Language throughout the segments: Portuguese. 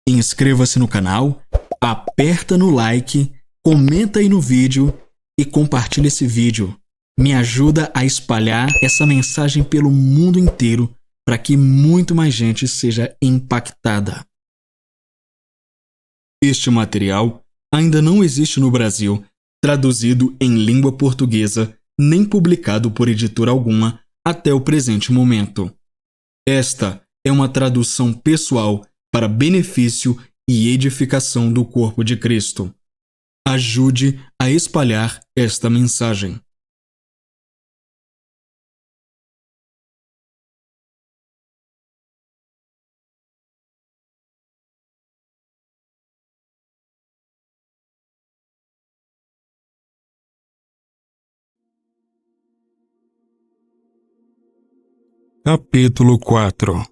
inscreva-se no canal, aperta no like, comenta aí no vídeo e compartilha esse vídeo. Me ajuda a espalhar essa mensagem pelo mundo inteiro para que muito mais gente seja impactada. Este material ainda não existe no Brasil, traduzido em língua portuguesa, nem publicado por editora alguma até o presente momento. Esta é uma tradução pessoal para benefício e edificação do corpo de Cristo. Ajude a espalhar esta mensagem. Capítulo 4.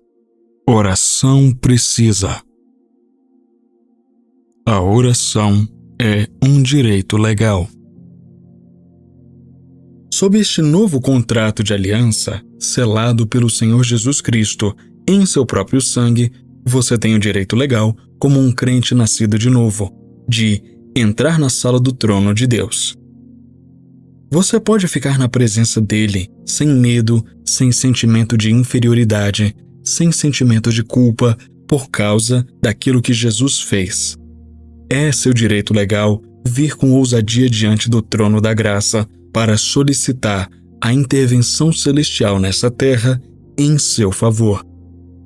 Oração precisa. A oração é um direito legal. Sob este novo contrato de aliança, selado pelo Senhor Jesus Cristo em seu próprio sangue, você tem o direito legal, como um crente nascido de novo, de entrar na sala do trono de Deus. Você pode ficar na presença dele, sem medo, sem sentimento de inferioridade, sem sentimento de culpa, por causa daquilo que Jesus fez. É seu direito legal vir com ousadia diante do trono da graça para solicitar a intervenção celestial nessa terra em seu favor.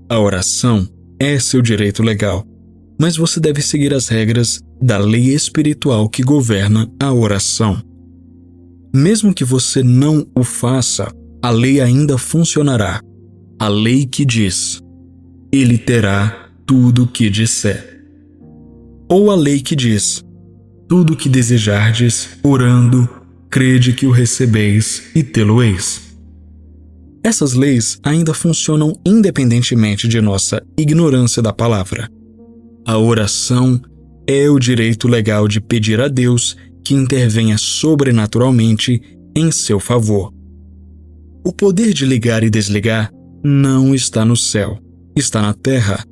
A oração é seu direito legal, mas você deve seguir as regras da lei espiritual que governa a oração. Mesmo que você não o faça, a lei ainda funcionará. A lei que diz: ele terá tudo o que disser. Ou a lei que diz: tudo o que desejardes, orando, crede que o recebeis e tê-lo-eis. Essas leis ainda funcionam independentemente de nossa ignorância da palavra. A oração é o direito legal de pedir a Deus que intervenha sobrenaturalmente em seu favor. O poder de ligar e desligar não está no céu, está na terra.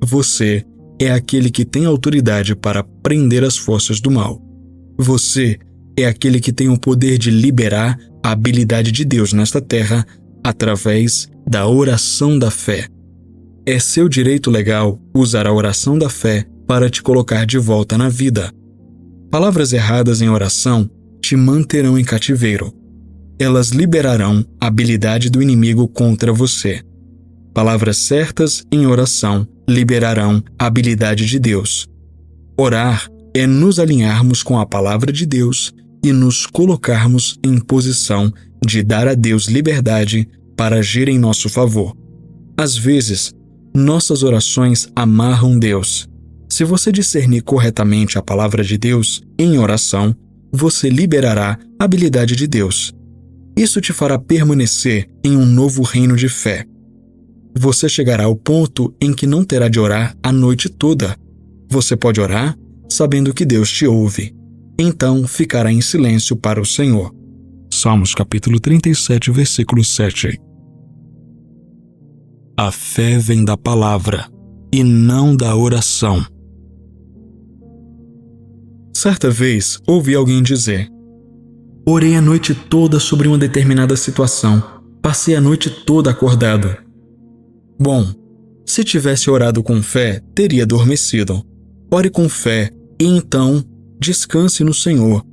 Você é aquele que tem autoridade para prender as forças do mal. Você é aquele que tem o poder de liberar a habilidade de Deus nesta terra através da oração da fé. É seu direito legal usar a oração da fé para te colocar de volta na vida. Palavras erradas em oração te manterão em cativeiro. Elas liberarão a habilidade do inimigo contra você. Palavras certas em oração liberarão a habilidade de Deus. Orar é nos alinharmos com a palavra de Deus e nos colocarmos em posição de dar a Deus liberdade para agir em nosso favor. Às vezes, nossas orações amarram Deus. Se você discernir corretamente a palavra de Deus em oração, você liberará a habilidade de Deus. Isso te fará permanecer em um novo reino de fé. Você chegará ao ponto em que não terá de orar a noite toda. Você pode orar sabendo que Deus te ouve. Então ficará em silêncio para o Senhor. Salmos capítulo 37, versículo 7. A fé vem da palavra e não da oração. Certa vez, ouvi alguém dizer: orei a noite toda sobre uma determinada situação. Passei a noite toda acordado. Bom, se tivesse orado com fé, teria adormecido. Ore com fé e então descanse no Senhor.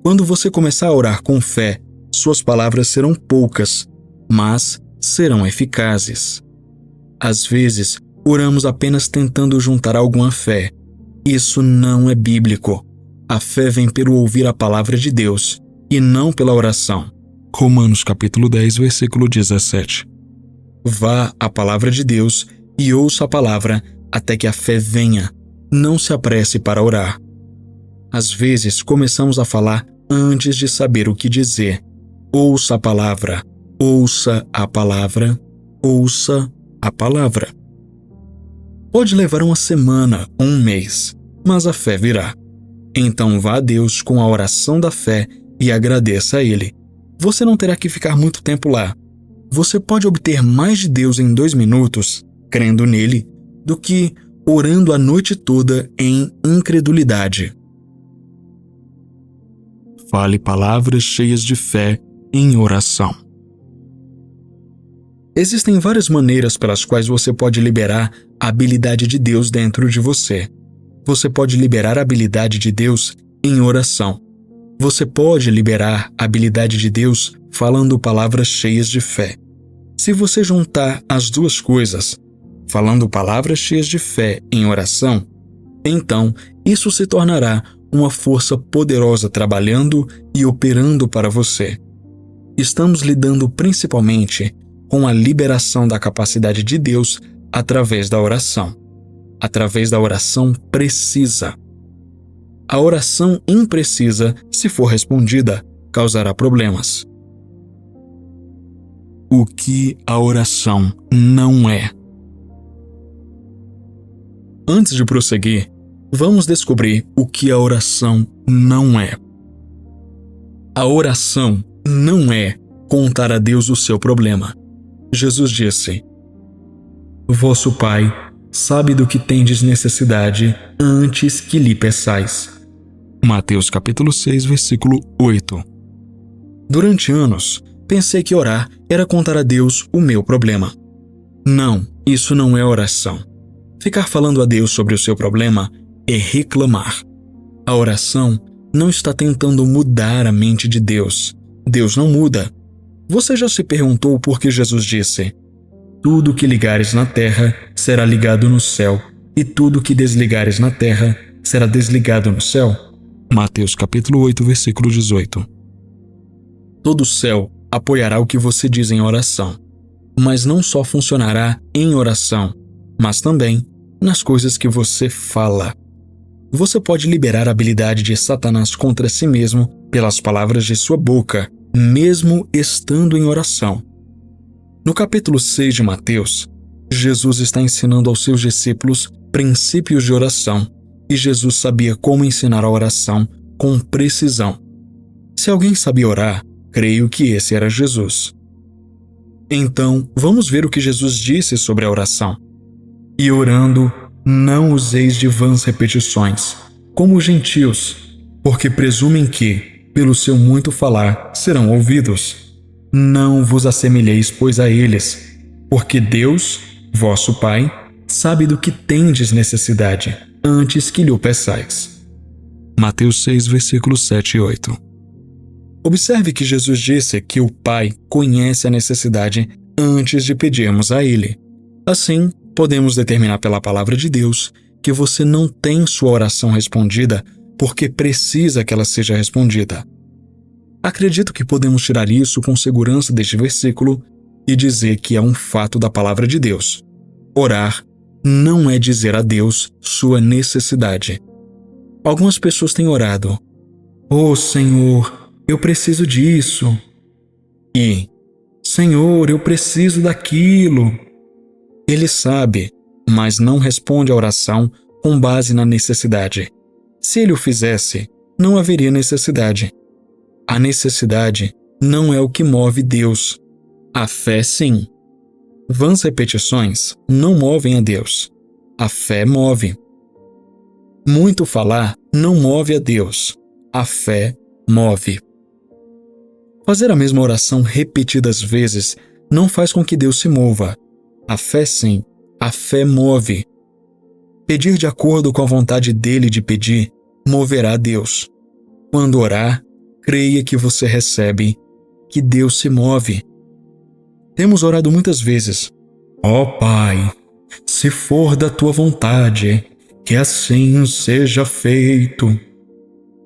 Quando você começar a orar com fé, suas palavras serão poucas, mas serão eficazes. Às vezes, oramos apenas tentando juntar alguma fé. Isso não é bíblico. A fé vem pelo ouvir a palavra de Deus e não pela oração. Romanos capítulo 10, versículo 17. Vá à palavra de Deus e ouça a palavra até que a fé venha. Não se apresse para orar. Às vezes, começamos a falar antes de saber o que dizer. Ouça a palavra, ouça a palavra, ouça a palavra. Pode levar uma semana ou um mês, mas a fé virá. Então vá a Deus com a oração da fé e agradeça a Ele. Você não terá que ficar muito tempo lá. Você pode obter mais de Deus em 2 minutos, crendo nele, do que orando a noite toda em incredulidade. Fale palavras cheias de fé em oração. Existem várias maneiras pelas quais você pode liberar a habilidade de Deus dentro de você. Você pode liberar a habilidade de Deus em oração. Você pode liberar a habilidade de Deus falando palavras cheias de fé. Se você juntar as duas coisas, falando palavras cheias de fé em oração, então isso se tornará uma força poderosa trabalhando e operando para você. Estamos lidando principalmente com a liberação da capacidade de Deus através da oração. Através da oração precisa. A oração imprecisa, se for respondida, causará problemas. O que a oração não é? Antes de prosseguir, vamos descobrir o que a oração não é. A oração não é contar a Deus o seu problema. Jesus disse: Vosso Pai sabe do que tendes necessidade antes que lhe peçais. Mateus capítulo 6, versículo 8. Durante anos, pensei que orar era contar a Deus o meu problema. Não, isso não é oração. Ficar falando a Deus sobre o seu problema é reclamar. A oração não está tentando mudar a mente de Deus. Deus não muda. Você já se perguntou por que Jesus disse: Tudo que ligares na terra será ligado no céu, e tudo que desligares na terra será desligado no céu? Mateus capítulo 8, versículo 18. Todo o céu apoiará o que você diz em oração, mas não só funcionará em oração, mas também nas coisas que você fala. Você pode liberar a habilidade de Satanás contra si mesmo pelas palavras de sua boca, mesmo estando em oração. No capítulo 6 de Mateus, Jesus está ensinando aos seus discípulos princípios de oração, e Jesus sabia como ensinar a oração com precisão. Se alguém sabia orar, creio que esse era Jesus. Então, vamos ver o que Jesus disse sobre a oração. E orando, não useis de vãs repetições, como os gentios, porque presumem que, pelo seu muito falar, serão ouvidos. Não vos assemelheis, pois, a eles, porque Deus, vosso Pai, sabe do que tendes necessidade, antes que lhe o peçais. Mateus 6, versículos 7 e 8. Observe que Jesus disse que o Pai conhece a necessidade antes de pedirmos a Ele. Assim, podemos determinar pela palavra de Deus que você não tem sua oração respondida porque precisa que ela seja respondida. Acredito que podemos tirar isso com segurança deste versículo e dizer que é um fato da palavra de Deus. Orar não é dizer a Deus sua necessidade. Algumas pessoas têm orado: "Oh, Senhor, eu preciso disso." E "Senhor, eu preciso daquilo." Ele sabe, mas não responde à oração com base na necessidade. Se ele o fizesse, não haveria necessidade. A necessidade não é o que move Deus. A fé, sim. Vãs repetições não movem a Deus. A fé move. Muito falar não move a Deus. A fé move. Fazer a mesma oração repetidas vezes não faz com que Deus se mova. A fé, sim. A fé move. Pedir de acordo com a vontade dele de pedir moverá Deus. Quando orar, creia que você recebe, que Deus se move. Temos orado muitas vezes: "Ó Pai, se for da tua vontade, que assim seja feito."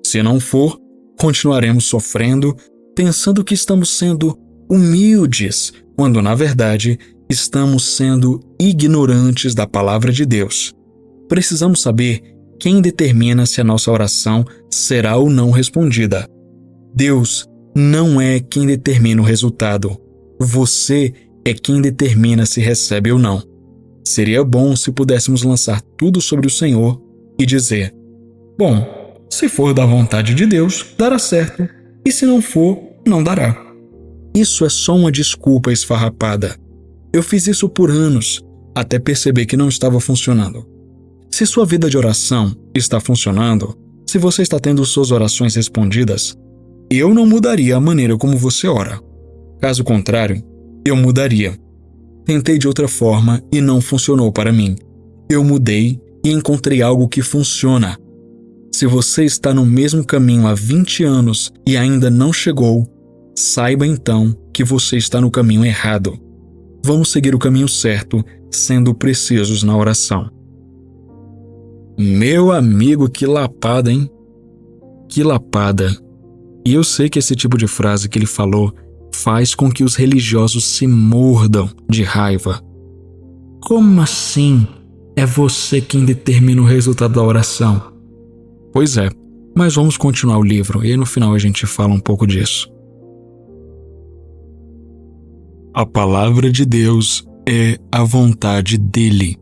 Se não for, continuaremos sofrendo, pensando que estamos sendo humildes, quando na verdade estamos sendo ignorantes da palavra de Deus. Precisamos saber quem determina se a nossa oração será ou não respondida. Deus não é quem determina o resultado. Você é quem determina se recebe ou não. Seria bom se pudéssemos lançar tudo sobre o Senhor e dizer: "Bom, se for da vontade de Deus, dará certo, e se não for, não dará." Isso é só uma desculpa esfarrapada. Eu fiz isso por anos, até perceber que não estava funcionando. Se sua vida de oração está funcionando, se você está tendo suas orações respondidas, eu não mudaria a maneira como você ora. Caso contrário, eu mudaria. Tentei de outra forma e não funcionou para mim. Eu mudei e encontrei algo que funciona. Se você está no mesmo caminho há 20 anos e ainda não chegou, saiba então que você está no caminho errado. Vamos seguir o caminho certo, sendo precisos na oração. Meu amigo, que lapada, hein? Que lapada. E eu sei que esse tipo de frase que ele falou faz com que os religiosos se mordam de raiva. Como assim? É você quem determina o resultado da oração? Pois é, mas vamos continuar o livro e aí no final a gente fala um pouco disso. A palavra de Deus é a vontade dele.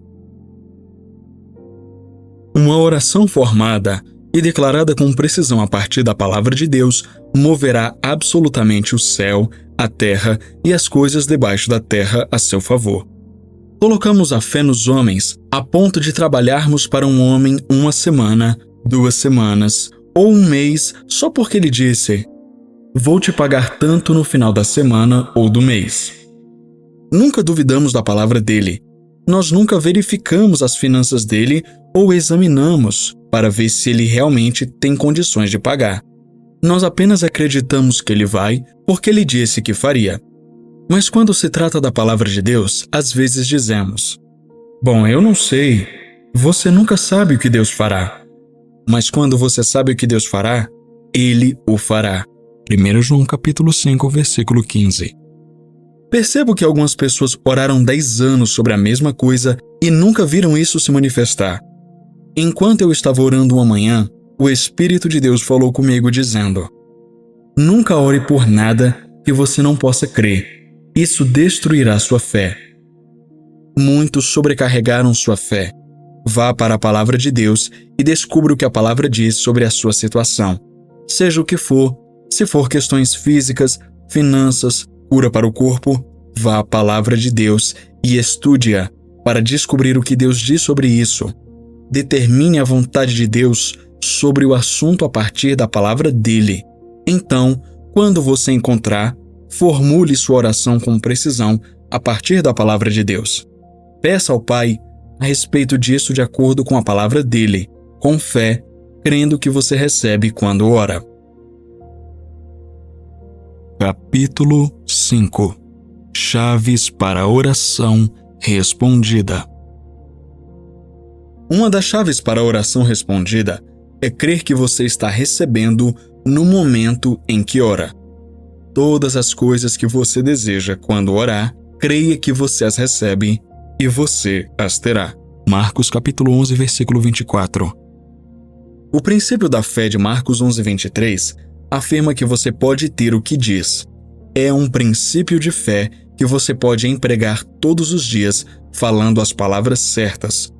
Uma oração formada e declarada com precisão a partir da palavra de Deus moverá absolutamente o céu, a terra e as coisas debaixo da terra a seu favor. Colocamos a fé nos homens a ponto de trabalharmos para um homem 1 semana, 2 semanas ou 1 mês só porque ele disse: vou te pagar tanto no final da semana ou do mês. Nunca duvidamos da palavra dele. Nós nunca verificamos as finanças dele ou examinamos para ver se ele realmente tem condições de pagar. Nós apenas acreditamos que ele vai porque ele disse que faria. Mas quando se trata da palavra de Deus, às vezes dizemos: bom, eu não sei. Você nunca sabe o que Deus fará. Mas quando você sabe o que Deus fará, ele o fará. 1 João capítulo 5, versículo 15. Percebo que algumas pessoas oraram 10 anos sobre a mesma coisa e nunca viram isso se manifestar. Enquanto eu estava orando uma manhã, o Espírito de Deus falou comigo dizendo: nunca ore por nada que você não possa crer. Isso destruirá sua fé. Muitos sobrecarregaram sua fé. Vá para a palavra de Deus e descubra o que a palavra diz sobre a sua situação. Seja o que for, se for questões físicas, finanças, cura para o corpo, vá à palavra de Deus e estude-a para descobrir o que Deus diz sobre isso. Determine a vontade de Deus sobre o assunto a partir da palavra dele. Então, quando você encontrar, formule sua oração com precisão a partir da palavra de Deus. Peça ao Pai a respeito disso de acordo com a palavra dele, com fé, crendo que você recebe quando ora. Capítulo 5. Chaves para a oração respondida. Uma das chaves para a oração respondida é crer que você está recebendo no momento em que ora. Todas as coisas que você deseja quando orar, creia que você as recebe e você as terá. Marcos capítulo 11, versículo 24. O princípio da fé de Marcos 11, 23 afirma que você pode ter o que diz. É um princípio de fé que você pode empregar todos os dias falando as palavras certas.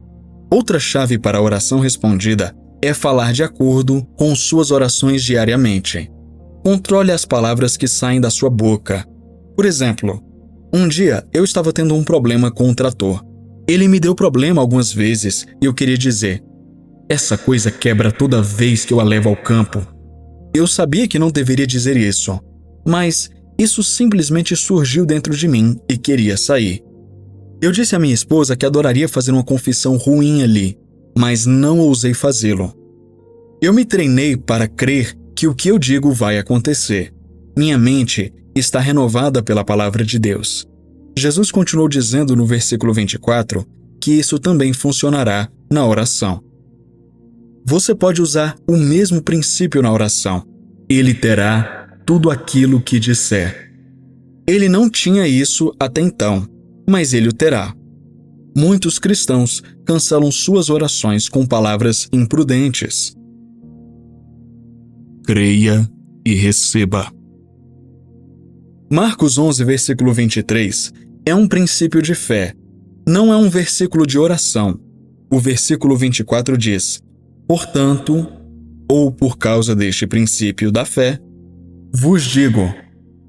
Outra chave para a oração respondida é falar de acordo com suas orações diariamente. Controle as palavras que saem da sua boca. Por exemplo, um dia eu estava tendo um problema com um trator. Ele me deu problema algumas vezes e eu queria dizer: essa coisa quebra toda vez que eu a levo ao campo. Eu sabia que não deveria dizer isso, mas isso simplesmente surgiu dentro de mim e queria sair. Eu disse à minha esposa que adoraria fazer uma confissão ruim ali, mas não ousei fazê-lo. Eu me treinei para crer que o que eu digo vai acontecer. Minha mente está renovada pela palavra de Deus. Jesus continuou dizendo no versículo 24 que isso também funcionará na oração. Você pode usar o mesmo princípio na oração. Ele terá tudo aquilo que disser. Ele não tinha isso até então, mas ele o terá. Muitos cristãos cancelam suas orações com palavras imprudentes. Creia e receba. Marcos 11, versículo 23, é um princípio de fé. Não é um versículo de oração. O versículo 24 diz: portanto, ou por causa deste princípio da fé, vos digo,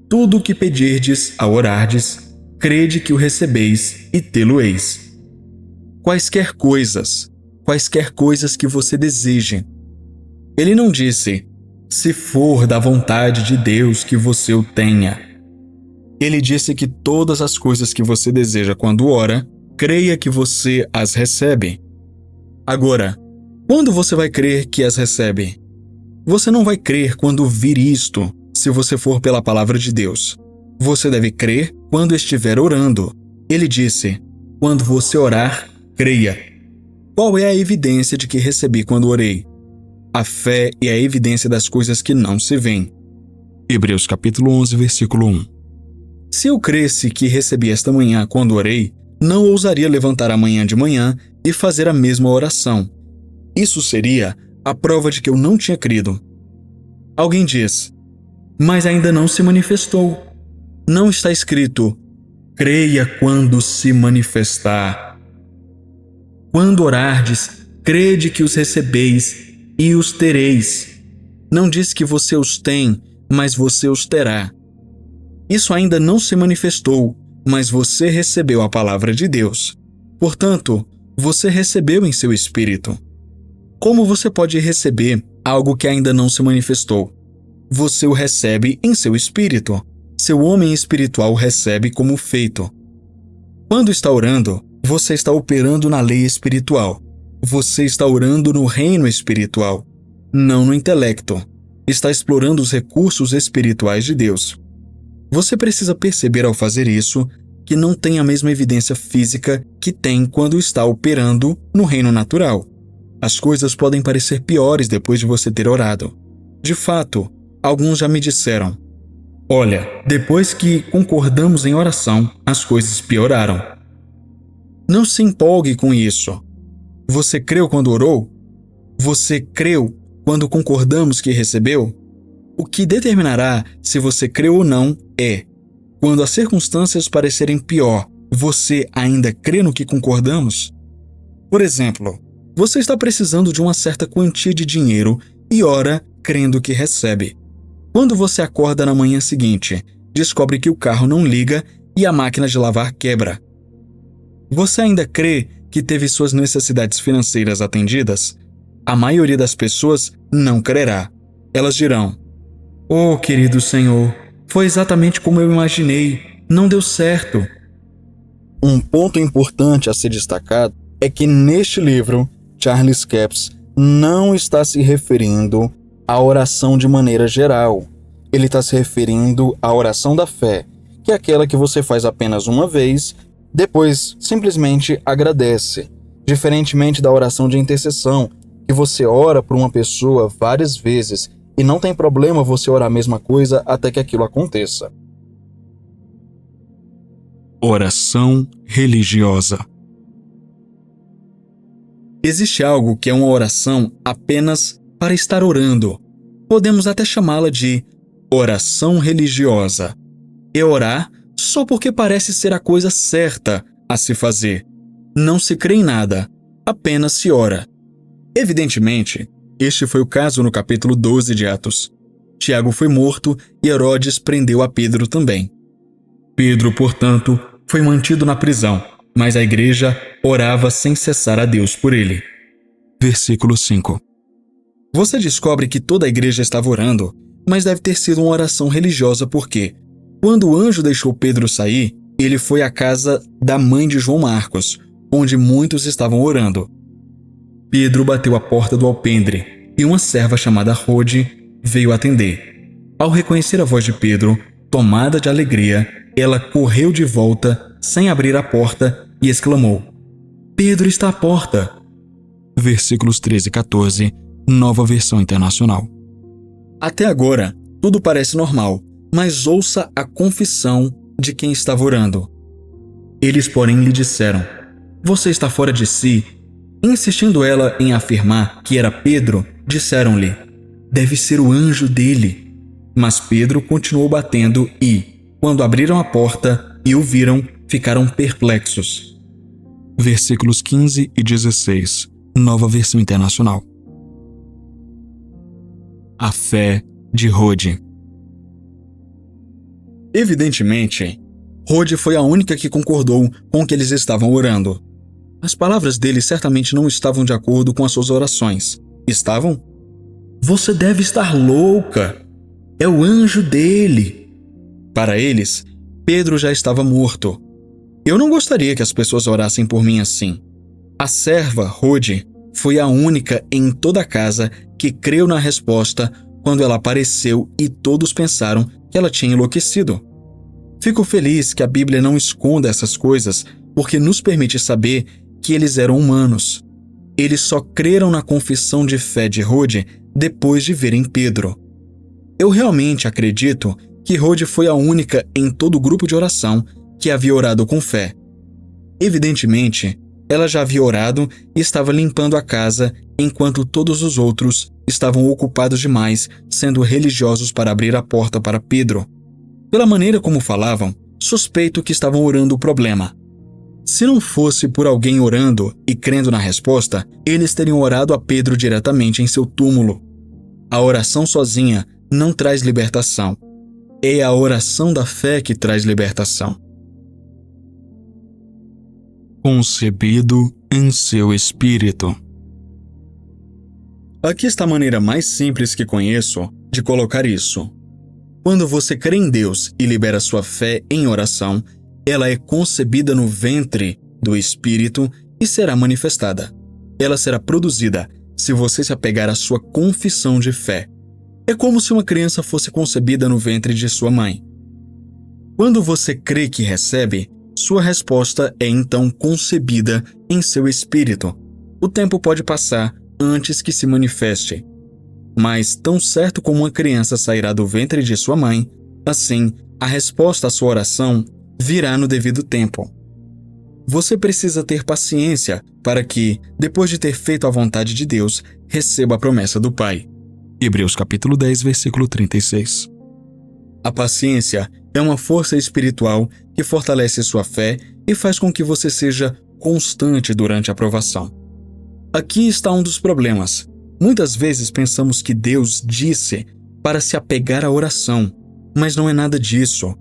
tudo o que pedirdes ao orardes, crede que o recebeis e tê-lo-eis. Quaisquer coisas, quaisquer coisas que você deseje. Ele não disse, se for da vontade de Deus que você o tenha. Ele disse que todas as coisas que você deseja quando ora, creia que você as recebe. Agora, quando você vai crer que as recebe? Você não vai crer quando vir isto, se você for pela palavra de Deus. Você deve crer quando estiver orando. Ele disse, quando você orar, creia. Qual é a evidência de que recebi quando orei? A fé é a evidência das coisas que não se veem. Hebreus capítulo 11, versículo 1. Se eu cresse que recebi esta manhã quando orei, não ousaria levantar amanhã de manhã e fazer a mesma oração. Isso seria a prova de que eu não tinha crido. Alguém diz, mas ainda não se manifestou. Não está escrito, creia quando se manifestar. Quando orardes, crede que os recebeis e os tereis. Não diz que você os tem, mas você os terá. Isso ainda não se manifestou, mas você recebeu a palavra de Deus. Portanto, você recebeu em seu espírito. Como você pode receber algo que ainda não se manifestou? Você o recebe em seu espírito. Seu homem espiritual recebe como feito. Quando está orando, você está operando na lei espiritual. Você está orando no reino espiritual, não no intelecto. Está explorando os recursos espirituais de Deus. Você precisa perceber ao fazer isso que não tem a mesma evidência física que tem quando está operando no reino natural. As coisas podem parecer piores depois de você ter orado. De fato, alguns já me disseram, olha, depois que concordamos em oração, as coisas pioraram. Não se empolgue com isso. Você creu quando orou? Você creu quando concordamos que recebeu? O que determinará se você creu ou não é, quando as circunstâncias parecerem pior, você ainda crê no que concordamos? Por exemplo, você está precisando de uma certa quantia de dinheiro e ora crendo que recebe. Quando você acorda na manhã seguinte, descobre que o carro não liga e a máquina de lavar quebra. Você ainda crê que teve suas necessidades financeiras atendidas? A maioria das pessoas não crerá. Elas dirão, oh, querido Senhor, foi exatamente como eu imaginei, não deu certo. Um ponto importante a ser destacado é que neste livro, Charles Capps não está se referindo à oração de maneira geral. Ele está se referindo à oração da fé, que é aquela que você faz apenas uma vez, depois simplesmente agradece. Diferentemente da oração de intercessão, que você ora por uma pessoa várias vezes e não tem problema você orar a mesma coisa até que aquilo aconteça. Oração religiosa. Existe algo que é uma oração apenas para estar orando. Podemos até chamá-la de oração religiosa. É orar só porque parece ser a coisa certa a se fazer. Não se crê em nada, apenas se ora. Evidentemente, este foi o caso no capítulo 12 de Atos. Tiago foi morto e Herodes prendeu a Pedro também. Pedro, portanto, foi mantido na prisão, mas a igreja orava sem cessar a Deus por ele. Versículo 5. Você descobre que toda a igreja estava orando, mas deve ter sido uma oração religiosa porque, quando o anjo deixou Pedro sair, ele foi à casa da mãe de João Marcos, onde muitos estavam orando. Pedro bateu à porta do alpendre e uma serva chamada Rode veio atender. Ao reconhecer a voz de Pedro, tomada de alegria, ela correu de volta sem abrir a porta e exclamou: Pedro está à porta. Versículos 13 e 14, Nova Versão Internacional. Até agora, tudo parece normal, mas ouça a confissão de quem estava orando. Eles, porém, lhe disseram: Você está fora de si. Insistindo ela em afirmar que era Pedro, disseram-lhe: Deve ser o anjo dele. Mas Pedro continuou batendo e, quando abriram a porta e o viram, ficaram perplexos. Versículos 15 e 16, Nova Versão Internacional. A fé de Rode. Evidentemente, Rode foi a única que concordou com o que eles estavam orando. As palavras dele certamente não estavam de acordo com as suas orações. Estavam? Você deve estar louca! É o anjo dele! Para eles, Pedro já estava morto. Eu não gostaria que as pessoas orassem por mim assim. A serva, Rode, foi a única em toda a casa que creu na resposta quando ela apareceu e todos pensaram que ela tinha enlouquecido. Fico feliz que a Bíblia não esconda essas coisas, porque nos permite saber que eles eram humanos. Eles só creram na confissão de fé de Rode depois de verem Pedro. Eu realmente acredito que Rode foi a única em todo o grupo de oração que havia orado com fé. Evidentemente, ela já havia orado e estava limpando a casa enquanto todos os outros estavam ocupados demais sendo religiosos para abrir a porta para Pedro. Pela maneira como falavam, suspeito que estavam orando o problema. Se não fosse por alguém orando e crendo na resposta, eles teriam orado a Pedro diretamente em seu túmulo. A oração sozinha não traz libertação. É a oração da fé que traz libertação. Concebido em seu espírito. Aqui está a maneira mais simples que conheço de colocar isso. Quando você crê em Deus e libera sua fé em oração, ela é concebida no ventre do Espírito e será manifestada. Ela será produzida se você se apegar à sua confissão de fé. É como se uma criança fosse concebida no ventre de sua mãe. Quando você crê que recebe, sua resposta é então concebida em seu espírito. O tempo pode passar antes que se manifeste. Mas, tão certo como uma criança sairá do ventre de sua mãe, assim, a resposta à sua oração virá no devido tempo. Você precisa ter paciência para que, depois de ter feito a vontade de Deus, receba a promessa do Pai. Hebreus capítulo 10, versículo 36. A paciência é uma força espiritual que fortalece sua fé e faz com que você seja constante durante a provação. Aqui está um dos problemas. Muitas vezes pensamos que Deus disse para se apegar à oração, mas não é nada disso.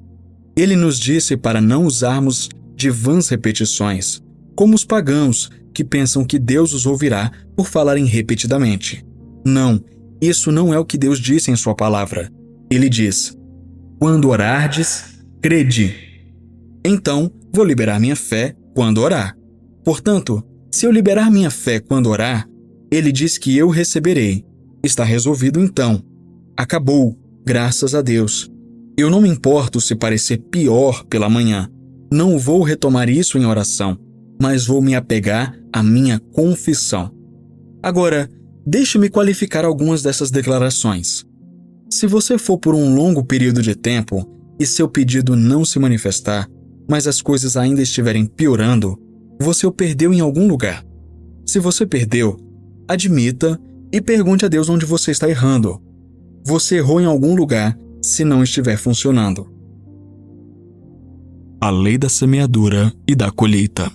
Ele nos disse para não usarmos de vãs repetições, como os pagãos que pensam que Deus os ouvirá por falarem repetidamente. Não, isso não é o que Deus disse em sua palavra. Ele diz: quando orardes, crede. Então, vou liberar minha fé quando orar. Portanto, se eu liberar minha fé quando orar, ele diz que eu receberei. Está resolvido então. Acabou, graças a Deus. Eu não me importo se parecer pior pela manhã. Não vou retomar isso em oração, mas vou me apegar à minha confissão. Agora, deixe-me qualificar algumas dessas declarações. Se você for por um longo período de tempo e seu pedido não se manifestar, mas as coisas ainda estiverem piorando, você o perdeu em algum lugar. Se você perdeu, admita e pergunte a Deus onde você está errando. Você errou em algum lugar se não estiver funcionando. A lei da semeadura e da colheita.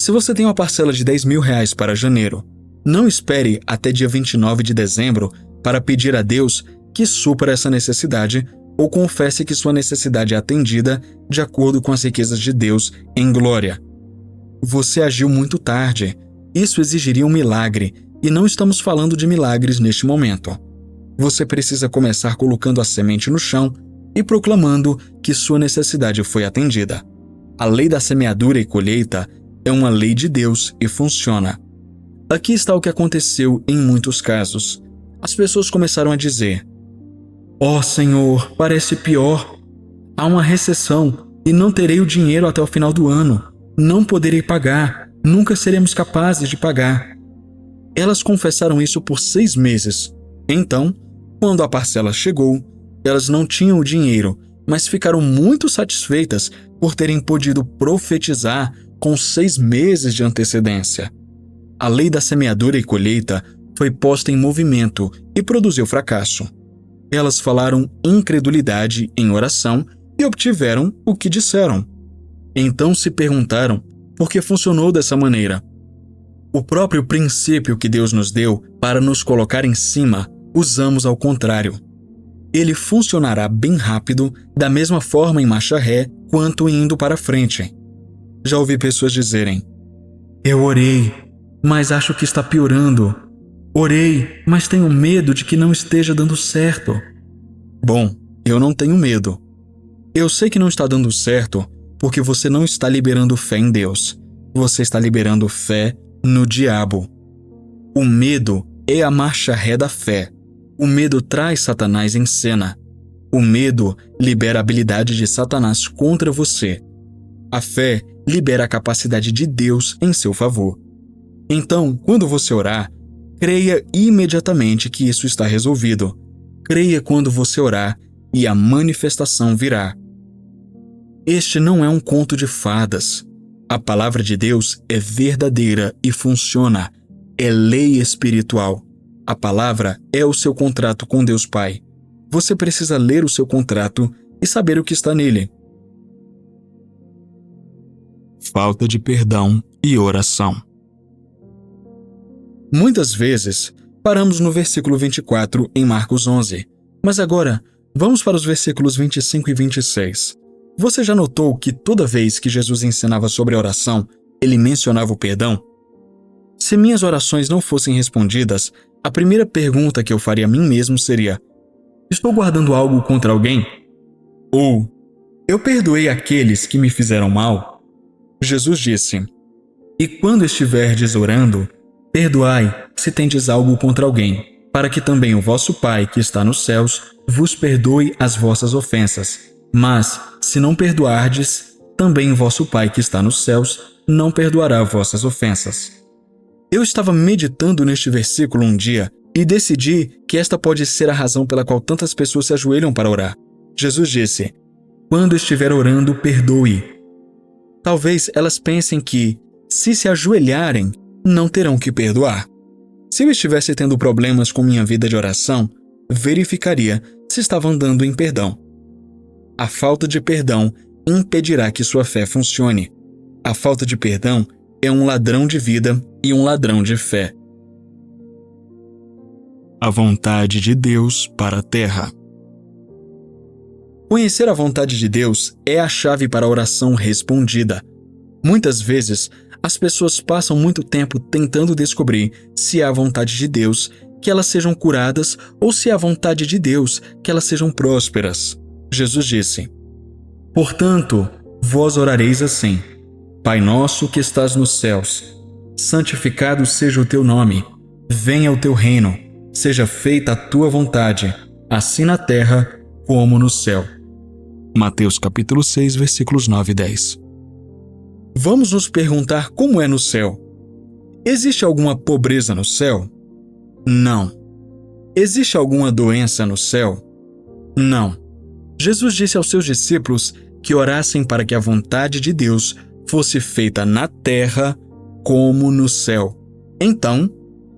Se você tem uma parcela de R$10.000 para janeiro, não espere até dia 29 de dezembro para pedir a Deus que supra essa necessidade ou confesse que sua necessidade é atendida de acordo com as riquezas de Deus em glória. Você agiu muito tarde. Isso exigiria um milagre, e não estamos falando de milagres neste momento. Você precisa começar colocando a semente no chão e proclamando que sua necessidade foi atendida. A lei da semeadura e colheita é uma lei de Deus e funciona. Aqui está o que aconteceu em muitos casos. As pessoas começaram a dizer: "Ó Senhor, parece pior. Há uma recessão e não terei o dinheiro até o final do ano. Não poderei pagar. Nunca seremos capazes de pagar." Elas confessaram isso por 6 meses. Então, quando a parcela chegou, elas não tinham o dinheiro, mas ficaram muito satisfeitas por terem podido profetizar com 6 meses de antecedência. A lei da semeadura e colheita foi posta em movimento e produziu fracasso. Elas falaram incredulidade em oração e obtiveram o que disseram. Então se perguntaram por que funcionou dessa maneira. O próprio princípio que Deus nos deu para nos colocar em cima, usamos ao contrário. Ele funcionará bem rápido, da mesma forma em marcha ré, quanto indo para frente. Já ouvi pessoas dizerem: eu orei, mas acho que está piorando. Orei, mas tenho medo de que não esteja dando certo. Bom, eu não tenho medo. Eu sei que não está dando certo porque você não está liberando fé em Deus. Você está liberando fé no diabo. O medo é a marcha ré da fé. O medo traz Satanás em cena. O medo libera a habilidade de Satanás contra você. A fé libera a capacidade de Deus em seu favor. Então, quando você orar, creia imediatamente que isso está resolvido. Creia quando você orar e a manifestação virá. Este não é um conto de fadas. A palavra de Deus é verdadeira e funciona. É lei espiritual. A palavra é o seu contrato com Deus Pai. Você precisa ler o seu contrato e saber o que está nele. Falta de perdão e oração. Muitas vezes, paramos no versículo 24 em Marcos 11. Mas agora, vamos para os versículos 25 e 26. Você já notou que toda vez que Jesus ensinava sobre a oração, ele mencionava o perdão? Se minhas orações não fossem respondidas, a primeira pergunta que eu faria a mim mesmo seria: estou guardando algo contra alguém? Ou, eu perdoei aqueles que me fizeram mal? Jesus disse: e quando estiverdes orando, perdoai se tendes algo contra alguém, para que também o vosso Pai que está nos céus vos perdoe as vossas ofensas. Mas, se não perdoardes, também o vosso Pai que está nos céus não perdoará vossas ofensas. Eu estava meditando neste versículo um dia e decidi que esta pode ser a razão pela qual tantas pessoas se ajoelham para orar. Jesus disse: quando estiver orando, perdoe. Talvez elas pensem que, se ajoelharem, não terão que perdoar. Se eu estivesse tendo problemas com minha vida de oração, verificaria se estava andando em perdão. A falta de perdão impedirá que sua fé funcione. A falta de perdão é um ladrão de vida e um ladrão de fé. A vontade de Deus para a terra. Conhecer a vontade de Deus é a chave para a oração respondida. Muitas vezes, as pessoas passam muito tempo tentando descobrir se é a vontade de Deus que elas sejam curadas ou se é a vontade de Deus que elas sejam prósperas. Jesus disse: portanto, vós orareis assim: Pai nosso que estás nos céus, santificado seja o teu nome, venha o teu reino, seja feita a tua vontade, assim na terra como no céu. Mateus capítulo 6, versículos 9 e 10. Vamos nos perguntar como é no céu. Existe alguma pobreza no céu? Não. Existe alguma doença no céu? Não. Jesus disse aos seus discípulos que orassem para que a vontade de Deus fosse feita na terra como no céu. Então,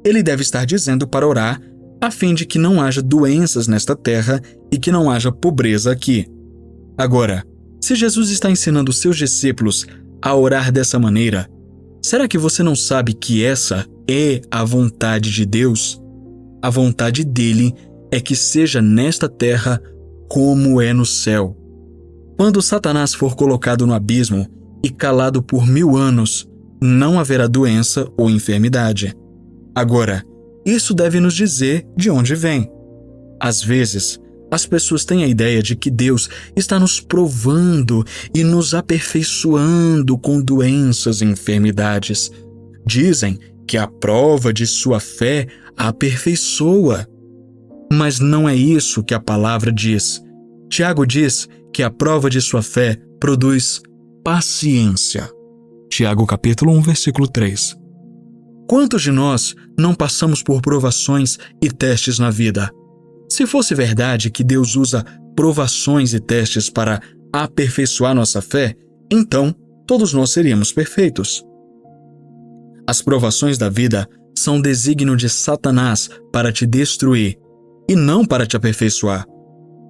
ele deve estar dizendo para orar a fim de que não haja doenças nesta terra e que não haja pobreza aqui. Agora, se Jesus está ensinando seus discípulos a orar dessa maneira, será que você não sabe que essa é a vontade de Deus? A vontade dele é que seja nesta terra como é no céu. Quando Satanás for colocado no abismo e calado por 1000 anos, não haverá doença ou enfermidade. Agora, isso deve nos dizer de onde vem. Às vezes, as pessoas têm a ideia de que Deus está nos provando e nos aperfeiçoando com doenças e enfermidades. Dizem que a prova de sua fé a aperfeiçoa. Mas não é isso que a palavra diz. Tiago diz que a prova de sua fé produz paciência. Tiago capítulo 1, versículo 3. Quantos de nós não passamos por provações e testes na vida? Se fosse verdade que Deus usa provações e testes para aperfeiçoar nossa fé, então todos nós seríamos perfeitos. As provações da vida são um desígnio de Satanás para te destruir e não para te aperfeiçoar.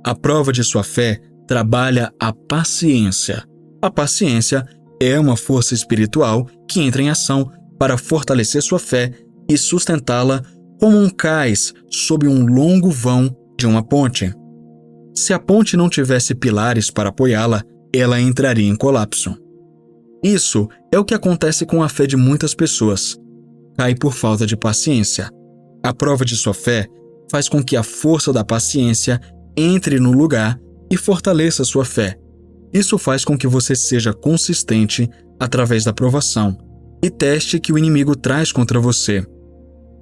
A prova de sua fé trabalha a paciência. A paciência é uma força espiritual que entra em ação para fortalecer sua fé e sustentá-la como um cais sob um longo vão de uma ponte. Se a ponte não tivesse pilares para apoiá-la, ela entraria em colapso. Isso é o que acontece com a fé de muitas pessoas. Cai por falta de paciência. A prova de sua fé faz com que a força da paciência entre no lugar e fortaleça sua fé. Isso faz com que você seja consistente através da provação e teste que o inimigo traz contra você.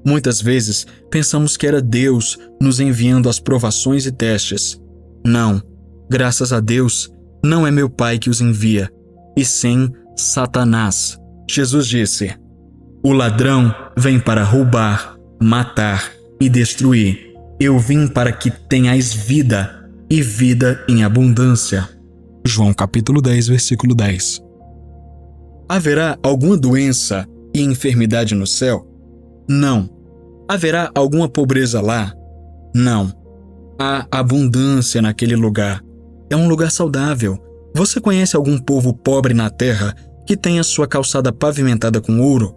Muitas vezes pensamos que era Deus nos enviando as provações e testes. Não, graças a Deus, não é meu Pai que os envia, e sim Satanás. Jesus disse: "O ladrão vem para roubar, matar e destruir. Eu vim para que tenhais vida, e vida em abundância." João capítulo 10, versículo 10. Haverá alguma doença e enfermidade no céu? Não. Haverá alguma pobreza lá? Não. Há abundância naquele lugar. É um lugar saudável. Você conhece algum povo pobre na terra que tenha sua calçada pavimentada com ouro?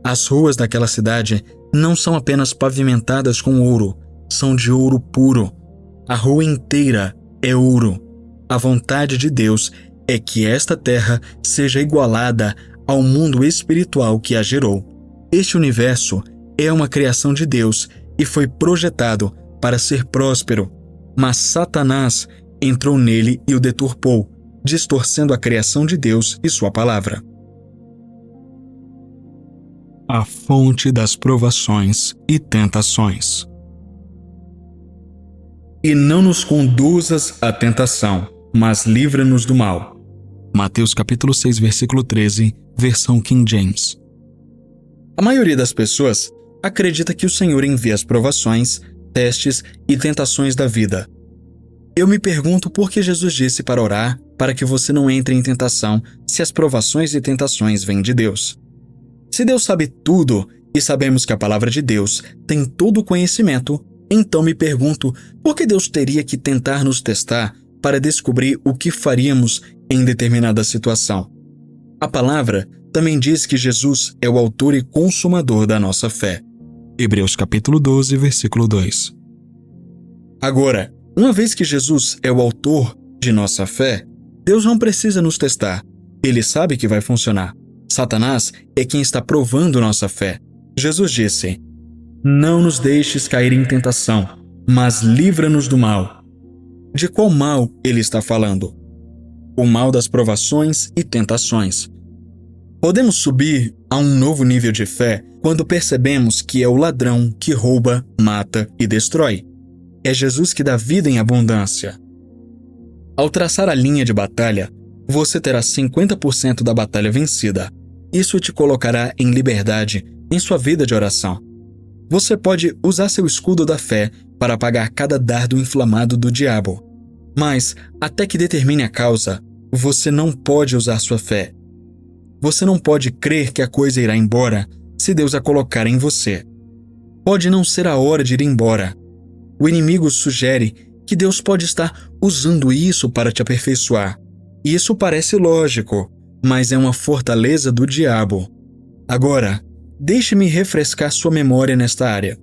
As ruas daquela cidade não são apenas pavimentadas com ouro, são de ouro puro. A rua inteira é ouro. A vontade de Deus é que esta terra seja igualada ao mundo espiritual que a gerou. Este universo é uma criação de Deus e foi projetado para ser próspero, mas Satanás entrou nele e o deturpou, distorcendo a criação de Deus e sua palavra. A fonte das provações e tentações. E não nos conduzas à tentação, mas livra-nos do mal. Mateus capítulo 6, versículo 13, versão King James. A maioria das pessoas acredita que o Senhor envia as provações, testes e tentações da vida. Eu me pergunto por que Jesus disse para orar para que você não entre em tentação se as provações e tentações vêm de Deus. Se Deus sabe tudo e sabemos que a palavra de Deus tem todo o conhecimento, então me pergunto por que Deus teria que tentar nos testar para descobrir o que faríamos em determinada situação. A palavra também diz que Jesus é o autor e consumador da nossa fé. Hebreus capítulo 12, versículo 2. Agora, uma vez que Jesus é o autor de nossa fé, Deus não precisa nos testar. Ele sabe que vai funcionar. Satanás é quem está provando nossa fé. Jesus disse: "Não nos deixes cair em tentação, mas livra-nos do mal." De qual mal ele está falando? O mal das provações e tentações. Podemos subir a um novo nível de fé quando percebemos que é o ladrão que rouba, mata e destrói. É Jesus que dá vida em abundância. Ao traçar a linha de batalha, você terá 50% da batalha vencida. Isso te colocará em liberdade em sua vida de oração. Você pode usar seu escudo da fé para apagar cada dardo inflamado do diabo. Mas, até que determine a causa, você não pode usar sua fé. Você não pode crer que a coisa irá embora se Deus a colocar em você. Pode não ser a hora de ir embora. O inimigo sugere que Deus pode estar usando isso para te aperfeiçoar. E isso parece lógico, mas é uma fortaleza do diabo. Agora, deixe-me refrescar sua memória nesta área.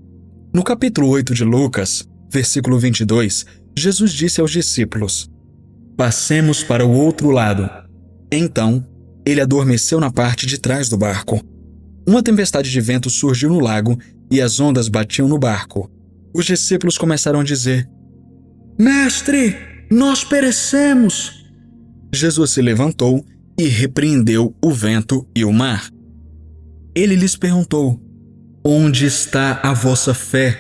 No capítulo 8 de Lucas, versículo 22, Jesus disse aos discípulos: "Passemos para o outro lado." Então, ele adormeceu na parte de trás do barco. Uma tempestade de vento surgiu no lago e as ondas batiam no barco. Os discípulos começaram a dizer: "Mestre, nós perecemos." Jesus se levantou e repreendeu o vento e o mar. Ele lhes perguntou: "Onde está a vossa fé?"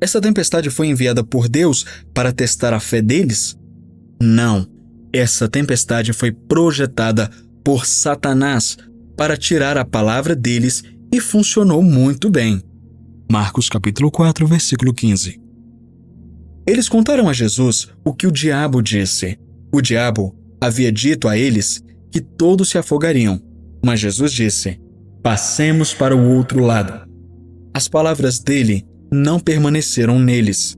Essa tempestade foi enviada por Deus para testar a fé deles? Não. Essa tempestade foi projetada por Satanás para tirar a palavra deles e funcionou muito bem. Marcos capítulo 4, versículo 15. Eles contaram a Jesus o que o diabo disse. O diabo havia dito a eles que todos se afogariam, mas Jesus disse: "Passemos para o outro lado." As palavras dele não permaneceram neles.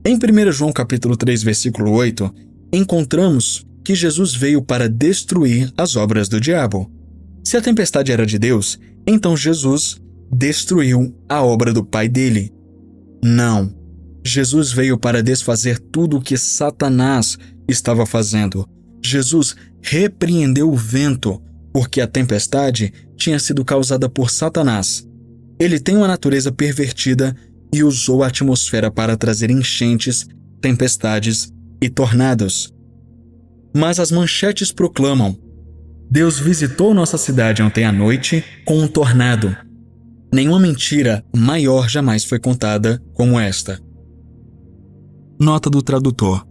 Em 1 João capítulo 3, versículo 8, encontramos que Jesus veio para destruir as obras do diabo. Se a tempestade era de Deus, então Jesus destruiu a obra do pai dele. Não. Jesus veio para desfazer tudo o que Satanás estava fazendo. Jesus repreendeu o vento, porque a tempestade tinha sido causada por Satanás. Ele tem uma natureza pervertida e usou a atmosfera para trazer enchentes, tempestades e tornados. Mas as manchetes proclamam: Deus visitou nossa cidade ontem à noite com um tornado. Nenhuma mentira maior jamais foi contada como esta. Nota do tradutor.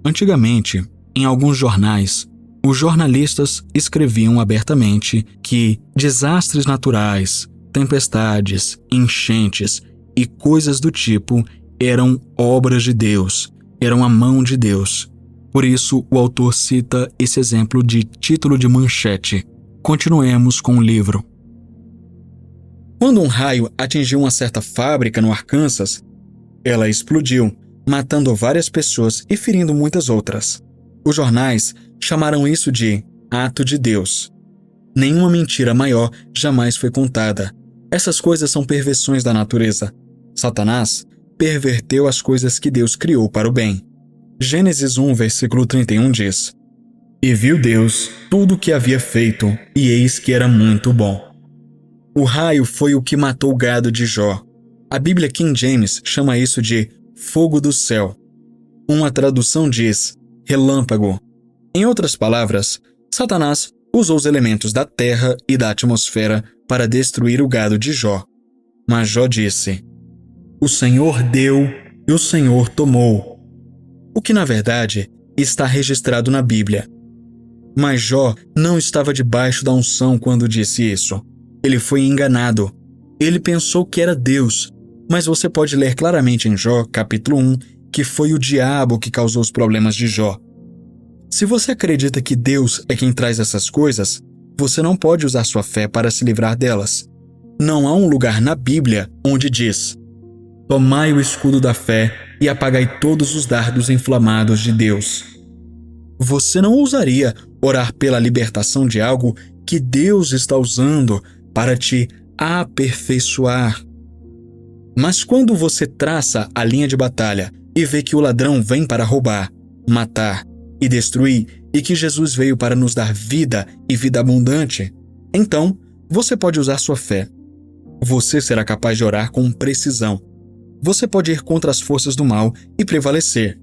Antigamente, em alguns jornais, os jornalistas escreviam abertamente que desastres naturais, tempestades, enchentes e coisas do tipo eram obras de Deus, eram a mão de Deus. Por isso, o autor cita esse exemplo de título de manchete. Continuemos com o livro. Quando um raio atingiu uma certa fábrica no Arkansas, ela explodiu, matando várias pessoas e ferindo muitas outras. Os jornais chamaram isso de ato de Deus. Nenhuma mentira maior jamais foi contada. Essas coisas são perversões da natureza. Satanás perverteu as coisas que Deus criou para o bem. Gênesis 1, versículo 31 diz: E viu Deus tudo o que havia feito, e eis que era muito bom. O raio foi o que matou o gado de Jó. A Bíblia King James chama isso de fogo do céu. Uma tradução diz relâmpago. Em outras palavras, Satanás usou os elementos da terra e da atmosfera para destruir o gado de Jó. Mas Jó disse: O Senhor deu e o Senhor tomou. O que, na verdade, está registrado na Bíblia. Mas Jó não estava debaixo da unção quando disse isso. Ele foi enganado. Ele pensou que era Deus. Mas você pode ler claramente em Jó, capítulo 1, que foi o diabo que causou os problemas de Jó. Se você acredita que Deus é quem traz essas coisas, você não pode usar sua fé para se livrar delas. Não há um lugar na Bíblia onde diz: Tomai o escudo da fé e apagai todos os dardos inflamados de Deus. Você não ousaria orar pela libertação de algo que Deus está usando para te aperfeiçoar. Mas quando você traça a linha de batalha e vê que o ladrão vem para roubar, matar e destruir, e que Jesus veio para nos dar vida e vida abundante, então você pode usar sua fé. Você será capaz de orar com precisão. Você pode ir contra as forças do mal e prevalecer.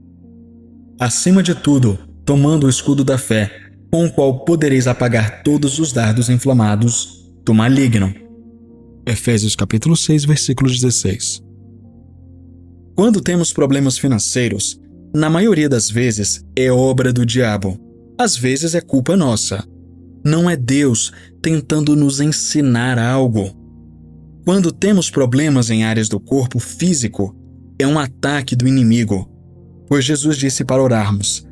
Acima de tudo, tomando o escudo da fé, com o qual podereis apagar todos os dardos inflamados do maligno. Efésios capítulo 6, versículo 16. Quando temos problemas financeiros, na maioria das vezes é obra do diabo. Às vezes é culpa nossa. Não é Deus tentando nos ensinar algo. Quando temos problemas em áreas do corpo físico, é um ataque do inimigo. Pois Jesus disse para orarmos: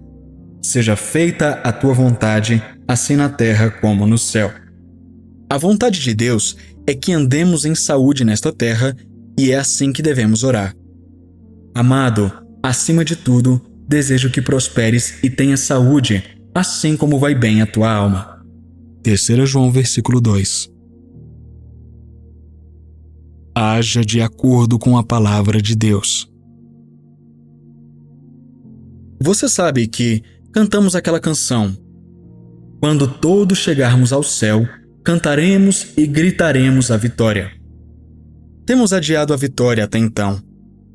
Seja feita a tua vontade, assim na terra como no céu. A vontade de Deus é que andemos em saúde nesta terra, e é assim que devemos orar. Amado, acima de tudo, desejo que prosperes e tenhas saúde, assim como vai bem a tua alma. 3 João, versículo 2. Haja de acordo com a palavra de Deus. Você sabe que cantamos aquela canção: Quando todos chegarmos ao céu, cantaremos e gritaremos a vitória. Temos adiado a vitória até então,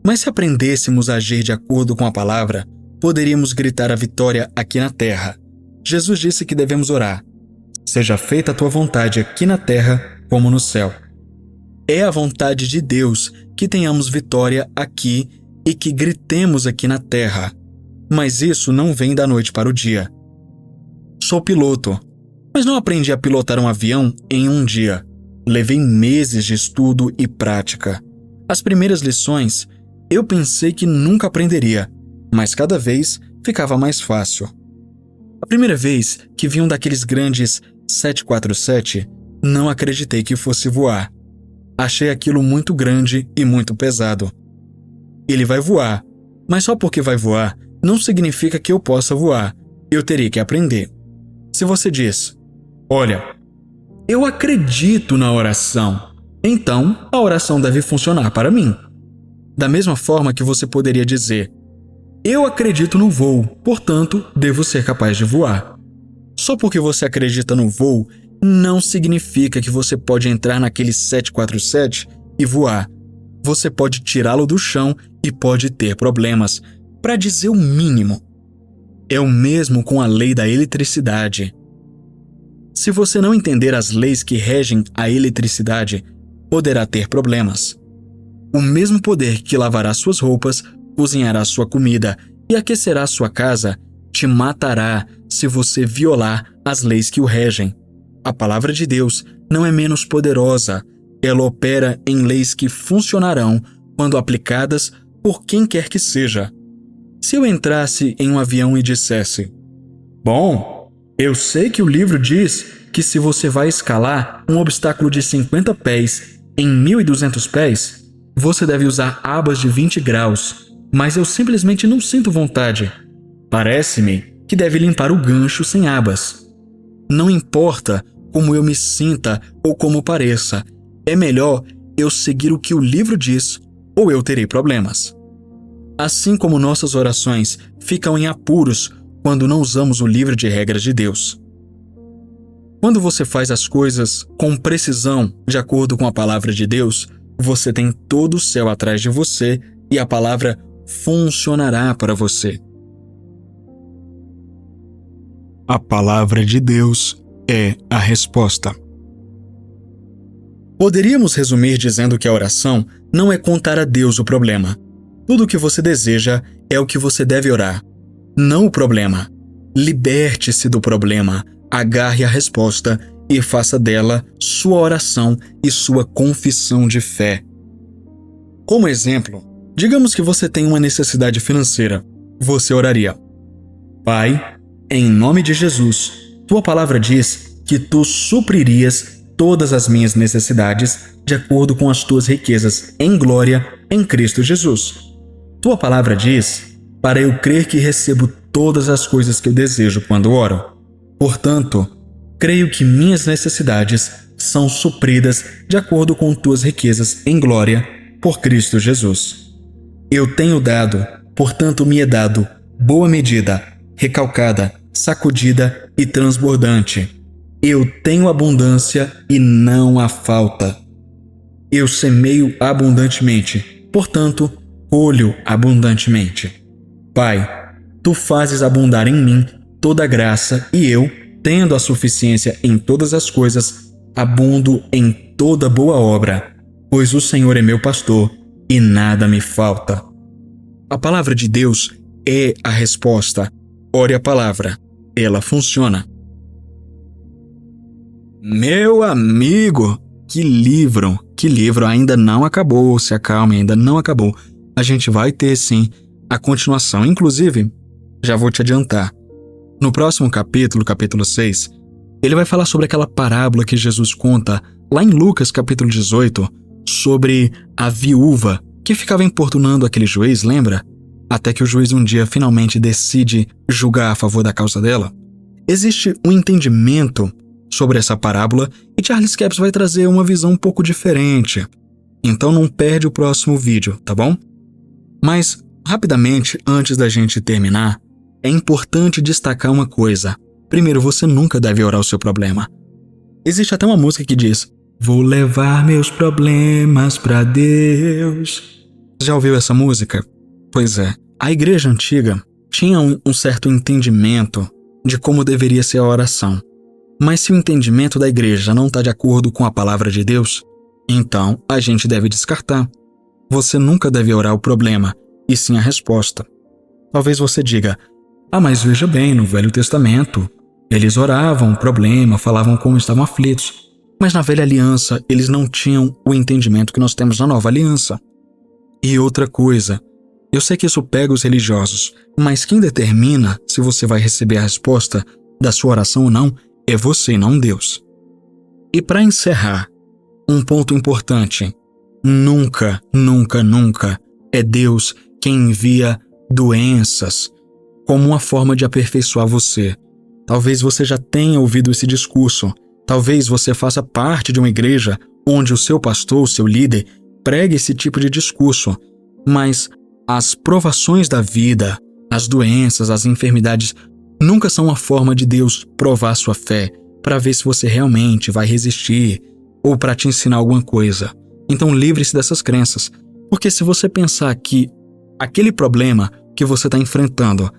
mas se aprendêssemos a agir de acordo com a palavra, poderíamos gritar a vitória aqui na terra. Jesus disse que devemos orar: Seja feita a tua vontade aqui na terra como no céu. É a vontade de Deus que tenhamos vitória aqui e que gritemos aqui na terra. Mas isso não vem da noite para o dia. Sou piloto, mas não aprendi a pilotar um avião em um dia. Levei meses de estudo e prática. As primeiras lições, eu pensei que nunca aprenderia, mas cada vez ficava mais fácil. A primeira vez que vi um daqueles grandes 747, não acreditei que fosse voar. Achei aquilo muito grande e muito pesado. Ele vai voar, mas só porque vai voar não significa que eu possa voar. Eu teria que aprender. Se você diz: Olha, eu acredito na oração, então a oração deve funcionar para mim. Da mesma forma que você poderia dizer: Eu acredito no voo, portanto, devo ser capaz de voar. Só porque você acredita no voo, não significa que você pode entrar naquele 747 e voar. Você pode tirá-lo do chão e pode ter problemas, para dizer o mínimo. É o mesmo com a lei da eletricidade. Se você não entender as leis que regem a eletricidade, poderá ter problemas. O mesmo poder que lavará suas roupas, cozinhará sua comida e aquecerá sua casa, te matará se você violar as leis que o regem. A palavra de Deus não é menos poderosa. Ela opera em leis que funcionarão quando aplicadas por quem quer que seja. Se eu entrasse em um avião e dissesse: "Bom, eu sei que o livro diz que se você vai escalar um obstáculo de 50 pés em 1.200 pés, você deve usar abas de 20 graus, mas eu simplesmente não sinto vontade. Parece-me que deve limpar o gancho sem abas. Não importa como eu me sinta ou como pareça, é melhor eu seguir o que o livro diz ou eu terei problemas." Assim como nossas orações ficam em apuros quando não usamos o livro de regras de Deus. Quando você faz as coisas com precisão, de acordo com a palavra de Deus, você tem todo o céu atrás de você e a palavra funcionará para você. A palavra de Deus é a resposta. Poderíamos resumir dizendo que a oração não é contar a Deus o problema. Tudo o que você deseja é o que você deve orar, não o problema. Liberte-se do problema, agarre a resposta e faça dela sua oração e sua confissão de fé. Como exemplo, digamos que você tem uma necessidade financeira. Você oraria: "Pai, em nome de Jesus, tua palavra diz que tu supririas todas as minhas necessidades de acordo com as tuas riquezas em glória em Cristo Jesus. Tua palavra diz para eu crer que recebo todas as coisas que eu desejo quando oro. Portanto, creio que minhas necessidades são supridas de acordo com tuas riquezas em glória por Cristo Jesus. Eu tenho dado, portanto me é dado, boa medida, recalcada, sacudida e transbordante. Eu tenho abundância e não há falta. Eu semeio abundantemente, portanto, colho abundantemente. Pai, tu fazes abundar em mim toda a graça e eu, tendo a suficiência em todas as coisas, abundo em toda boa obra, pois o Senhor é meu pastor e nada me falta." A palavra de Deus é a resposta. Ore a palavra, ela funciona. Meu amigo, que livro ainda não acabou, se acalme, ainda não acabou. A gente vai ter sim a continuação, inclusive, já vou te adiantar. No próximo capítulo, capítulo 6, ele vai falar sobre aquela parábola que Jesus conta lá em Lucas capítulo 18, sobre a viúva que ficava importunando aquele juiz, lembra? Até que o juiz um dia finalmente decide julgar a favor da causa dela. Existe um entendimento sobre essa parábola e Charles Capps vai trazer uma visão um pouco diferente. Então não perde o próximo vídeo, tá bom? Mas, rapidamente, antes da gente terminar, é importante destacar uma coisa. Primeiro, você nunca deve orar o seu problema. Existe até uma música que diz: "Vou levar meus problemas pra Deus." Já ouviu essa música? Pois é, a igreja antiga tinha um certo entendimento de como deveria ser a oração. Mas se o entendimento da igreja não está de acordo com a palavra de Deus, então a gente deve descartar. Você nunca deve orar o problema, e sim a resposta. Talvez você diga: "Ah, mas veja bem, no Velho Testamento, eles oravam o problema, falavam como estavam aflitos. Mas na Velha Aliança, eles não tinham o entendimento que nós temos na Nova Aliança." E outra coisa, eu sei que isso pega os religiosos, mas quem determina se você vai receber a resposta da sua oração ou não é você e não Deus. E para encerrar, um ponto importante: nunca, nunca, nunca é Deus quem envia doenças como uma forma de aperfeiçoar você. Talvez você já tenha ouvido esse discurso. Talvez você faça parte de uma igreja onde o seu pastor, o seu líder, pregue esse tipo de discurso. Mas as provações da vida, as doenças, as enfermidades, nunca são uma forma de Deus provar sua fé, para ver se você realmente vai resistir ou para te ensinar alguma coisa. Então livre-se dessas crenças, porque se você pensar que aquele problema que você está enfrentando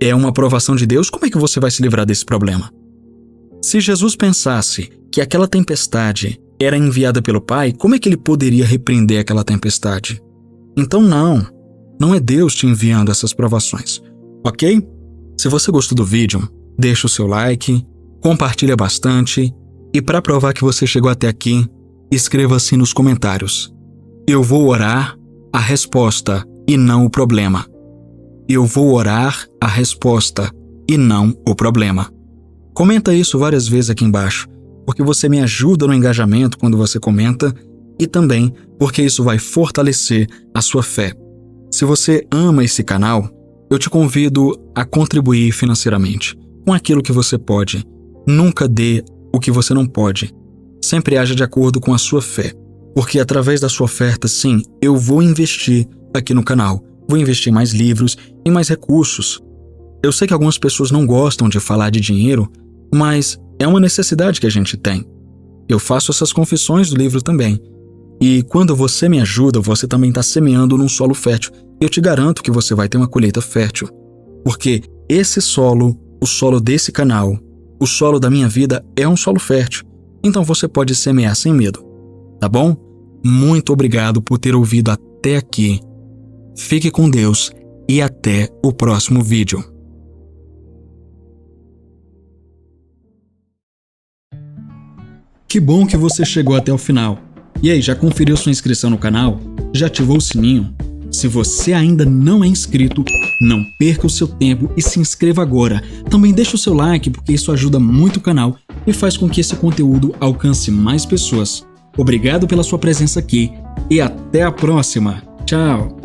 é uma provação de Deus, como é que você vai se livrar desse problema? Se Jesus pensasse que aquela tempestade era enviada pelo Pai, como é que ele poderia repreender aquela tempestade? Então não é Deus te enviando essas provações, ok? Se você gostou do vídeo, deixa o seu like, compartilha bastante e para provar que você chegou até aqui, escreva assim nos comentários: eu vou orar a resposta e não o problema. Eu vou orar a resposta e não o problema. Comenta isso várias vezes aqui embaixo, porque você me ajuda no engajamento quando você comenta e também porque isso vai fortalecer a sua fé. Se você ama esse canal, eu te convido a contribuir financeiramente com aquilo que você pode. Nunca dê o que você não pode. Sempre haja de acordo com a sua fé, porque através da sua oferta, sim, eu vou investir aqui no canal. Vou investir em mais livros, em mais recursos. Eu sei que algumas pessoas não gostam de falar de dinheiro, mas é uma necessidade que a gente tem. Eu faço essas confissões do livro também. E quando você me ajuda, você também está semeando num solo fértil. Eu te garanto que você vai ter uma colheita fértil. Porque esse solo, o solo desse canal, o solo da minha vida é um solo fértil. Então você pode semear sem medo. Tá bom? Muito obrigado por ter ouvido até aqui. Fique com Deus e até o próximo vídeo. Que bom que você chegou até o final. E aí, já conferiu sua inscrição no canal? Já ativou o sininho? Se você ainda não é inscrito, não perca o seu tempo e se inscreva agora. Também deixa o seu like, porque isso ajuda muito o canal e faz com que esse conteúdo alcance mais pessoas. Obrigado pela sua presença aqui e até a próxima. Tchau!